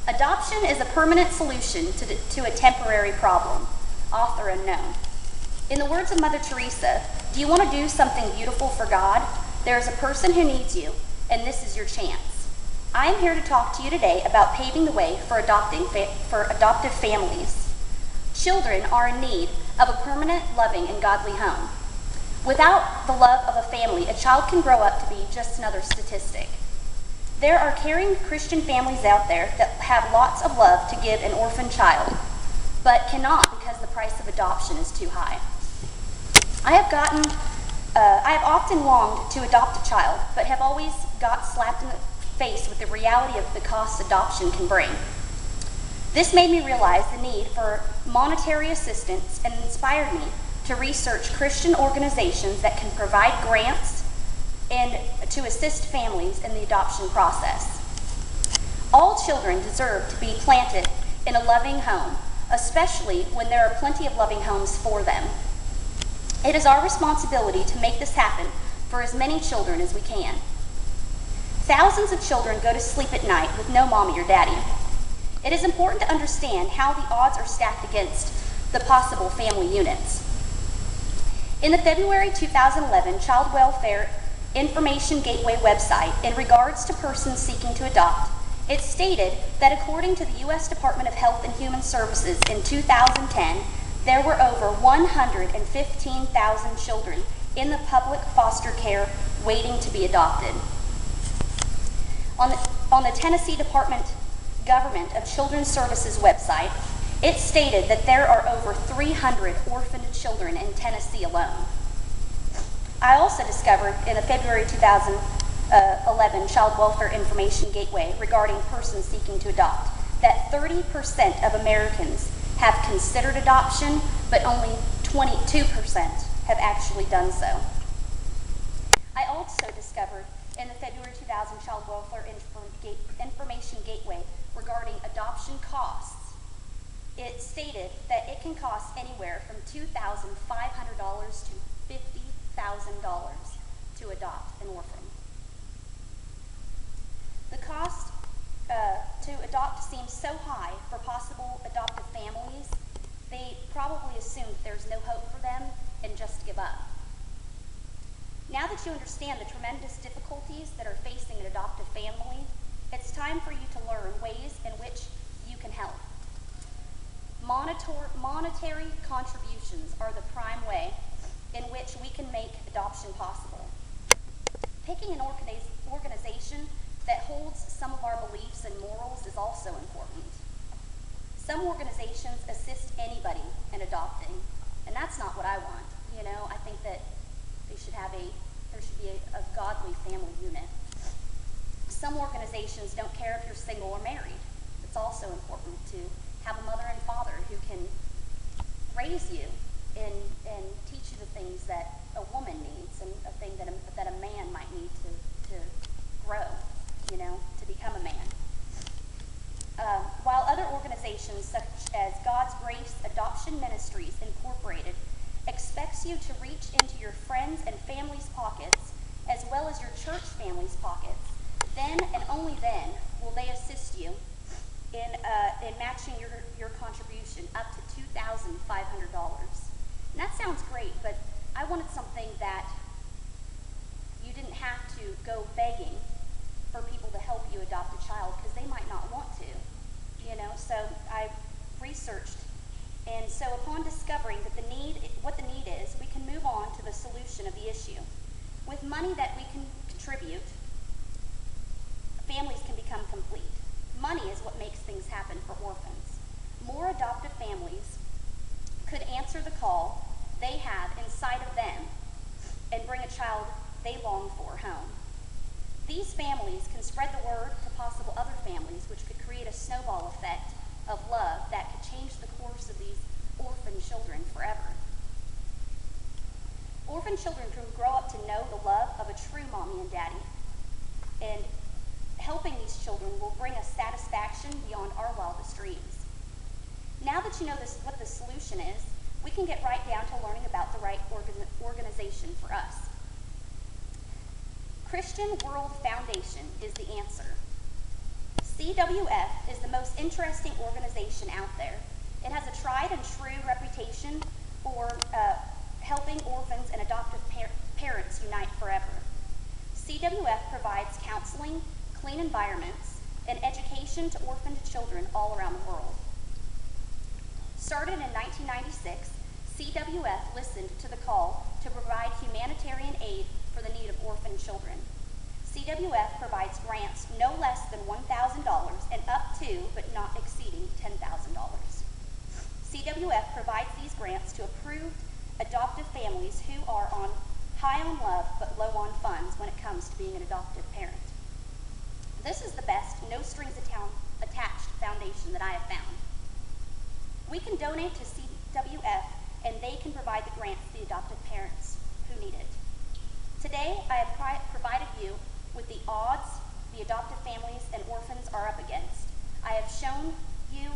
Adoption is a permanent solution to a temporary problem. Author unknown. In the words of Mother Teresa, do you want to do something beautiful for God? There is a person who needs you, and this is your chance. I am here to talk to you today about paving the way for adoptive families. Children are in need of a permanent, loving, and godly home. Without the love of a family, a child can grow up to be just another statistic. There are caring Christian families out there that have lots of love to give an orphan child, but cannot because the price of adoption is too high. I have often longed to adopt a child, but have always got slapped in the face with the reality of the cost adoption can bring. This made me realize the need for monetary assistance and inspired me to research Christian organizations that can provide grants and to assist families in the adoption process. All children deserve to be planted in a loving home, especially when there are plenty of loving homes for them. It is our responsibility to make this happen for as many children as we can. Thousands of children go to sleep at night with no mommy or daddy. It is important to understand how the odds are stacked against the possible family units. In the February 2011 Child Welfare Information Gateway website, in regards to persons seeking to adopt, it stated that according to the U.S. Department of Health and Human Services in 2010, there were over 115,000 children in the public foster care waiting to be adopted. On the Tennessee Department Government of Children's Services website, it stated that there are over 300 orphaned children in Tennessee alone. I also discovered in the February 2011 Child Welfare Information Gateway regarding persons seeking to adopt that 30% of Americans have considered adoption, but only 22% have actually done so. I also discovered in the February 2000 Child Welfare Information Gateway regarding adoption costs, it stated that it can cost anywhere from $2,500 to $50,000 to adopt an orphan. The cost to adopt seems so high for possible adoptive families, they probably assume that there's no hope for them and just give up. Now that you understand the tremendous difficulties that are facing an adoptive family, it's time for you to learn ways in which you can help. Monetary contributions are the prime way in which we can make adoption possible. Picking an organization that holds some of our beliefs and morals is also important. Some organizations assist anybody in adopting, and that's not what I want. You know, I think that there should be a godly family unit. Some organizations don't care if you're single or married. It's also important to have a mother and father who can raise you and teach you the things that a woman needs and a thing that a man might need to grow, you know, to become a man. While other organizations such as God's Grace Adoption Ministries Incorporated expects you to reach into your friends and family's pockets as well as your church family's pockets, then and only then will they assist you in matching your contribution up to $2,500. And that sounds great, but I wanted something that you didn't have to go begging for people to help you adopt a child because they might not want to, you know. So I researched, and so upon discovering that what the need is, we can move on to the solution of the issue. With money that we can contribute, families can become complete. Money is what makes things happen for orphans. More adoptive families could answer the call they have inside of them and bring a child they long for home. These families can spread the word to possible other families, which could create a snowball effect of love that could change the course of these orphan children forever. Orphan children can grow up to know the love of a true mommy and daddy, and helping these children will bring us satisfaction beyond our wildest dreams. Now that you know what the solution is, we can get right down to learning about the right organization for us. Christian World Foundation is the answer. CWF is the most interesting organization out there. It has a tried and true reputation for helping orphans and adoptive parents unite forever. CWF provides counseling, clean environments, and education to orphaned children all around the world. Started in 1996, CWF listened to the call to provide humanitarian aid for the need of orphaned children. CWF provides grants no less than $1,000 and up to, but not exceeding, $10,000. CWF provides these grants to approved adoptive families who are high on love but low on funds when it comes to being an adoptive parent. This is the best no-strings-attached foundation that I have found. We can donate to CWF and they can provide the grants to the adoptive parents who need it. Today, I have provided you with the odds the adoptive families and orphans are up against. I have shown you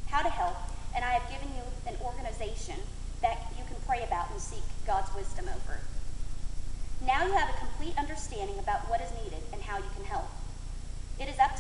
how to help, and I have given you an organization that you can pray about and seek God's wisdom over. Now you have a complete understanding about what is needed and how you can help. It is up to